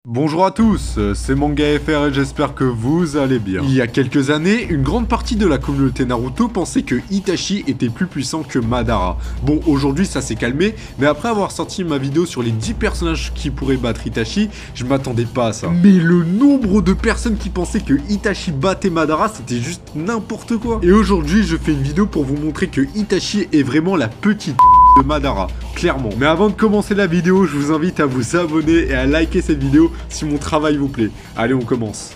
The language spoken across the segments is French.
Bonjour à tous, c'est MangaFR et j'espère que vous allez bien. Il y a quelques années, une grande partie de la communauté Naruto pensait que Itachi était plus puissant que Madara. Bon, aujourd'hui ça s'est calmé, mais après avoir sorti ma vidéo sur les 10 personnages qui pourraient battre Itachi, je m'attendais pas à ça. Mais le nombre de personnes qui pensaient que Itachi battait Madara, c'était juste n'importe quoi. Et aujourd'hui, je fais une vidéo pour vous montrer que Itachi est vraiment la petite de Madara, clairement. Mais avant de commencer la vidéo, je vous invite à vous abonner et à liker cette vidéo si mon travail vous plaît. Allez, on commence.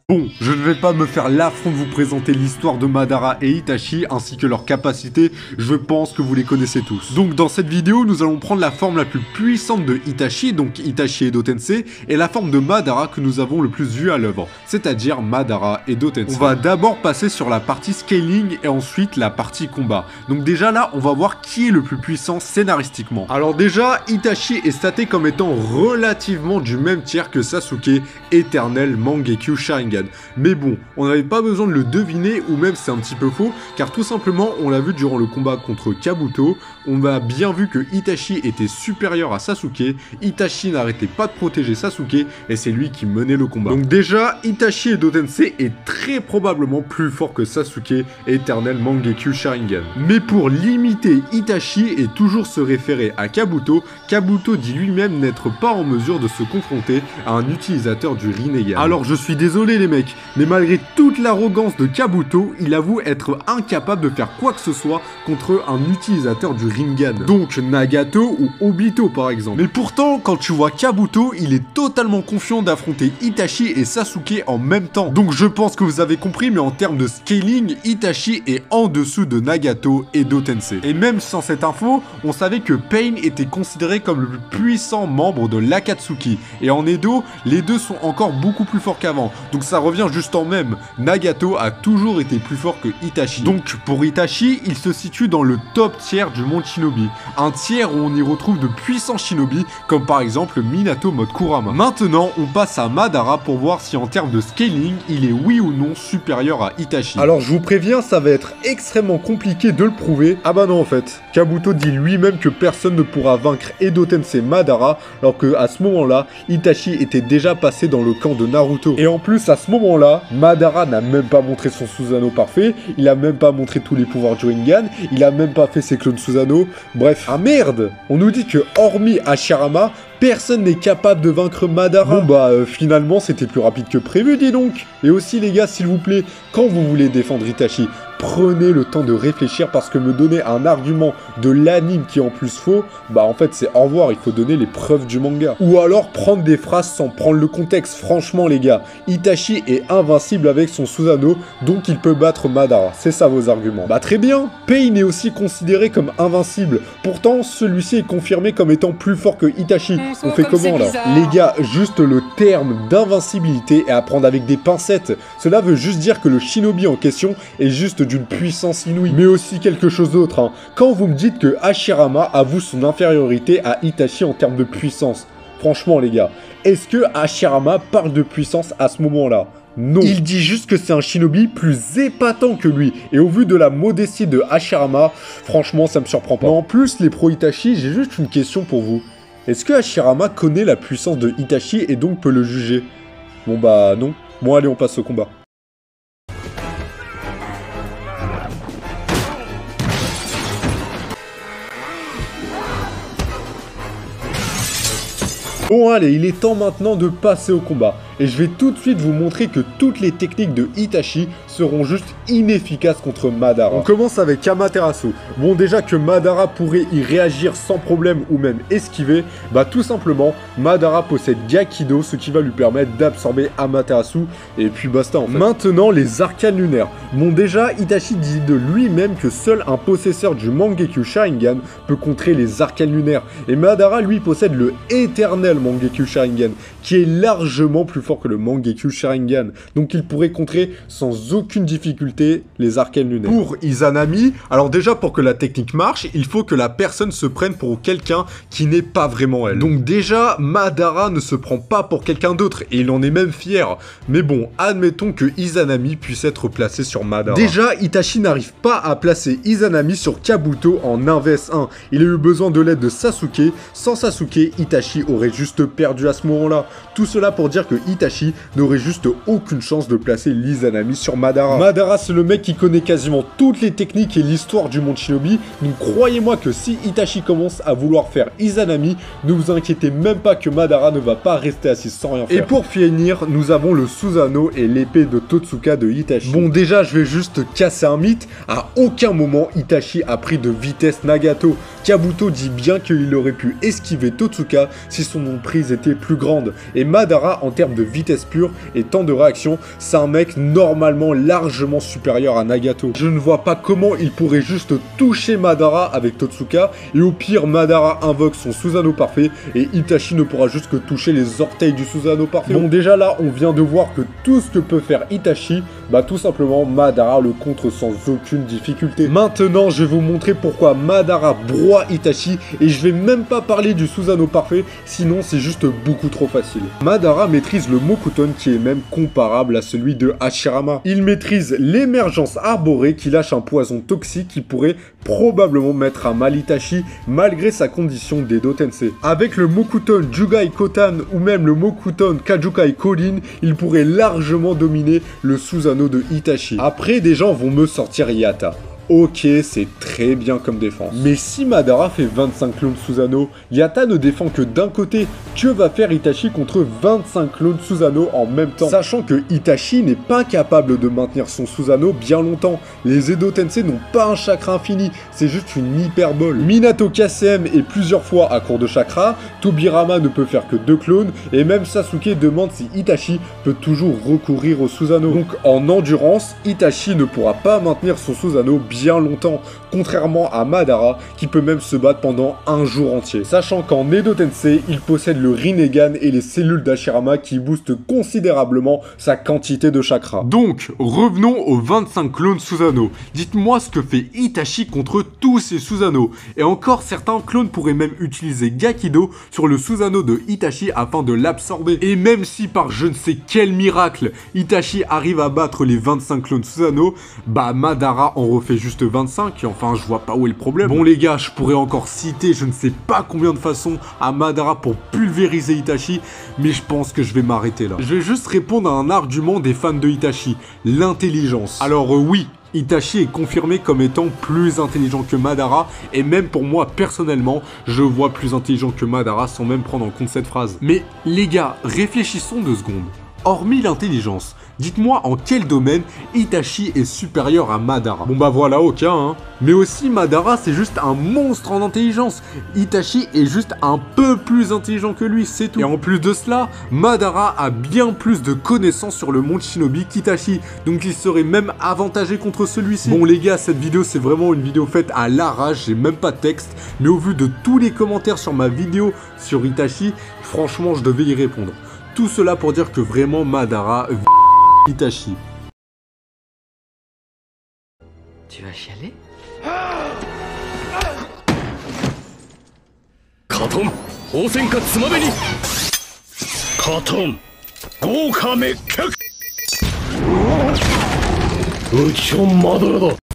Bon, je ne vais pas me faire l'affront de vous présenter l'histoire de Madara et Itachi ainsi que leurs capacités, je pense que vous les connaissez tous. Donc dans cette vidéo, nous allons prendre la forme la plus puissante de Itachi, donc Itachi Edo Tensei, et la forme de Madara que nous avons le plus vue à l'œuvre, c'est-à-dire Madara Edo Tensei. On va d'abord passer sur la partie scaling et ensuite la partie combat. Donc déjà là, on va voir qui est le plus puissant scénaristiquement. Alors déjà, Itachi est staté comme étant relativement du même tiers que Sasuke, éternel Mangekyou Sharingan. Mais bon, on n'avait pas besoin de le deviner, ou même c'est un petit peu faux, car tout simplement, on l'a vu durant le combat contre Kabuto, on a bien vu que Itachi était supérieur à Sasuke, Itachi n'arrêtait pas de protéger Sasuke, et c'est lui qui menait le combat. Donc déjà, Itachi Edo Tensei est très probablement plus fort que Sasuke, éternel Mangekyou Sharingan. Mais pour limiter Itachi et toujours se référer à Kabuto, Kabuto dit lui-même n'être pas en mesure de se confronter à un utilisateur du Rinnegan. Alors je suis désolé les mecs, mais malgré toute l'arrogance de Kabuto, il avoue être incapable de faire quoi que ce soit contre un utilisateur du Rinnegan. Donc Nagato ou Obito par exemple. Mais pourtant, quand tu vois Kabuto, il est totalement confiant d'affronter Itachi et Sasuke en même temps. Donc je pense que vous avez compris, mais en termes de scaling, Itachi est en dessous de Nagato et Edo Tensei. Et même sans cette info, on savait que Pain était considéré comme le plus puissant membre de l'Akatsuki. Et en Edo, les deux sont encore beaucoup plus forts qu'avant. Donc ça revient juste en même. Nagato a toujours été plus fort que Itachi. Donc pour Itachi, il se situe dans le top tiers du monde Shinobi. Un tiers où on y retrouve de puissants Shinobi, comme par exemple Minato mode Kurama. Maintenant, on passe à Madara pour voir si en termes de scaling, il est oui ou non supérieur à Itachi. Alors je vous préviens, ça va être extrêmement compliqué de le prouver. Ah bah non en fait. Kabuto dit lui-même que personne ne pourra vaincre Edo Tensei Madara, alors que à ce moment-là, Itachi était déjà passé dans le camp de Naruto. Et en plus, à ce moment-là, Madara n'a même pas montré son Susanoo parfait, il a même pas montré tous les pouvoirs du Rinnegan, il a même pas fait ses clones Susanoo. Bref, ah merde! On nous dit que hormis Hashirama, personne n'est capable de vaincre Madara. Bon bah finalement c'était plus rapide que prévu, dis donc. Et aussi les gars, s'il vous plaît, quand vous voulez défendre Itachi, prenez le temps de réfléchir, parce que me donner un argument de l'anime qui est en plus faux, bah en fait c'est au revoir, il faut donner les preuves du manga. Ou alors prendre des phrases sans prendre le contexte. Franchement les gars, Itachi est invincible avec son Susanoo, donc il peut battre Madara. C'est ça vos arguments. Bah très bien. Pain est aussi considéré comme invincible. Pourtant celui-ci est confirmé comme étant plus fort que Itachi. On fait comment là? Les gars, juste le terme d'invincibilité est à prendre avec des pincettes. Cela veut juste dire que le shinobi en question est juste d'une puissance inouïe. Mais aussi quelque chose d'autre, hein. Quand vous me dites que Hashirama avoue son infériorité à Itachi en termes de puissance, franchement les gars, est-ce que Hashirama parle de puissance à ce moment-là? Non. Il dit juste que c'est un shinobi plus épatant que lui. Et au vu de la modestie de Hashirama, franchement ça me surprend pas. Mais en plus, les pro Itachi, j'ai juste une question pour vous. Est-ce que Hashirama connaît la puissance de Itachi et donc peut le juger? Bon bah non. Bon allez, on passe au combat. Bon allez, il est temps maintenant de passer au combat. Et je vais tout de suite vous montrer que toutes les techniques de Itachi seront juste inefficaces contre Madara. On commence avec Amaterasu. Bon déjà que Madara pourrait y réagir sans problème ou même esquiver, bah tout simplement, Madara possède Gakido, ce qui va lui permettre d'absorber Amaterasu, et puis basta en fait. Maintenant les arcanes lunaires. Bon déjà, Itachi dit de lui-même que seul un possesseur du Mangekyou Sharingan peut contrer les arcanes lunaires. Et Madara lui possède le éternel Mangekyou Sharingan, qui est largement plus fort fort que le Mangekyou Sharingan, donc il pourrait contrer sans aucune difficulté les arcanes lunaires. Pour Izanami, alors déjà pour que la technique marche, il faut que la personne se prenne pour quelqu'un qui n'est pas vraiment elle. Donc déjà, Madara ne se prend pas pour quelqu'un d'autre, et il en est même fier. Mais bon, admettons que Izanami puisse être placé sur Madara. Déjà, Itachi n'arrive pas à placer Izanami sur Kabuto en 1 vs 1. Il a eu besoin de l'aide de Sasuke. Sans Sasuke, Itachi aurait juste perdu à ce moment-là. Tout cela pour dire que Itachi n'aurait juste aucune chance de placer l'Izanami sur Madara. Madara, c'est le mec qui connaît quasiment toutes les techniques et l'histoire du monde Shinobi. Donc croyez-moi que si Itachi commence à vouloir faire Izanami, ne vous inquiétez même pas que Madara ne va pas rester assis sans rien faire. Et pour finir, nous avons le Susanoo et l'épée de Totsuka de Itachi. Bon, déjà, je vais juste casser un mythe. À aucun moment, Itachi a pris de vitesse Nagato. Kabuto dit bien qu'il aurait pu esquiver Totsuka si son emprise était plus grande. Et Madara, en termes de vitesse pure et temps de réaction, c'est un mec normalement largement supérieur à Nagato. Je ne vois pas comment il pourrait juste toucher Madara avec Totsuka, et au pire, Madara invoque son Susanoo parfait, et Itachi ne pourra juste que toucher les orteils du Susanoo parfait. Bon, déjà là, on vient de voir que tout ce que peut faire Itachi, bah tout simplement, Madara le contre sans aucune difficulté. Maintenant, je vais vous montrer pourquoi Madara broie Itachi, et je vais même pas parler du Susanoo parfait, sinon c'est juste beaucoup trop facile. Madara maîtrise le Mokuton qui est même comparable à celui de Hashirama. Il maîtrise l'émergence arborée qui lâche un poison toxique qui pourrait probablement mettre à mal Itachi malgré sa condition d'Edo Tensei. Avec le Mokuton Jugai Kotan ou même le Mokuton Kajukai Korin, il pourrait largement dominer le Susanoo de Itachi. Après, des gens vont me sortir Yata. Ok, c'est très bien comme défense. Mais si Madara fait 25 clones Susanoo, Yata ne défend que d'un côté. Que va faire Itachi contre 25 clones Susanoo en même temps? Sachant que Itachi n'est pas capable de maintenir son Susanoo bien longtemps. Les Edo Tensei n'ont pas un chakra infini, c'est juste une hyperbole. Minato KCM est plusieurs fois à court de chakra, Tobirama ne peut faire que 2 clones, et même Sasuke demande si Itachi peut toujours recourir au Susanoo. Donc en endurance, Itachi ne pourra pas maintenir son Susanoo bien longtemps, contrairement à Madara qui peut même se battre pendant un jour entier. Sachant qu'en Edo Tensei, il possède le Rinnegan et les cellules d'Hashirama qui boostent considérablement sa quantité de chakra. Donc, revenons aux 25 clones Susanoo. Dites-moi ce que fait Itachi contre tous ces Susanoo. Et encore, certains clones pourraient même utiliser Gakido sur le Susanoo de Itachi afin de l'absorber. Et même si par je ne sais quel miracle, Itachi arrive à battre les 25 clones Susanoo, bah Madara en refait juste 25, et enfin je vois pas où est le problème. Bon les gars, je pourrais encore citer je ne sais pas combien de façons à Madara pour pulvériser Itachi, mais je pense que je vais m'arrêter là. Je vais juste répondre à un argument des fans de Itachi, l'intelligence. Alors oui, Itachi est confirmé comme étant plus intelligent que Madara, et même pour moi personnellement, je vois plus intelligent que Madara sans même prendre en compte cette phrase. Mais les gars, réfléchissons 2 secondes. Hormis l'intelligence, dites-moi en quel domaine Itachi est supérieur à Madara. Bon bah voilà, aucun hein. Mais aussi Madara c'est juste un monstre en intelligence. Itachi est juste un peu plus intelligent que lui, c'est tout. Et en plus de cela, Madara a bien plus de connaissances sur le monde Shinobi qu'Itachi. Donc il serait même avantagé contre celui-ci. Bon les gars, cette vidéo c'est vraiment une vidéo faite à l'arrache, j'ai même pas de texte. Mais au vu de tous les commentaires sur ma vidéo sur Itachi, franchement je devais y répondre. Tout cela pour dire que vraiment Madara Itachi. Tu vas chialer? Katon, Hosenka Tsumabeni. Katon, Gouka Mekkyaku. Uchon Madara da.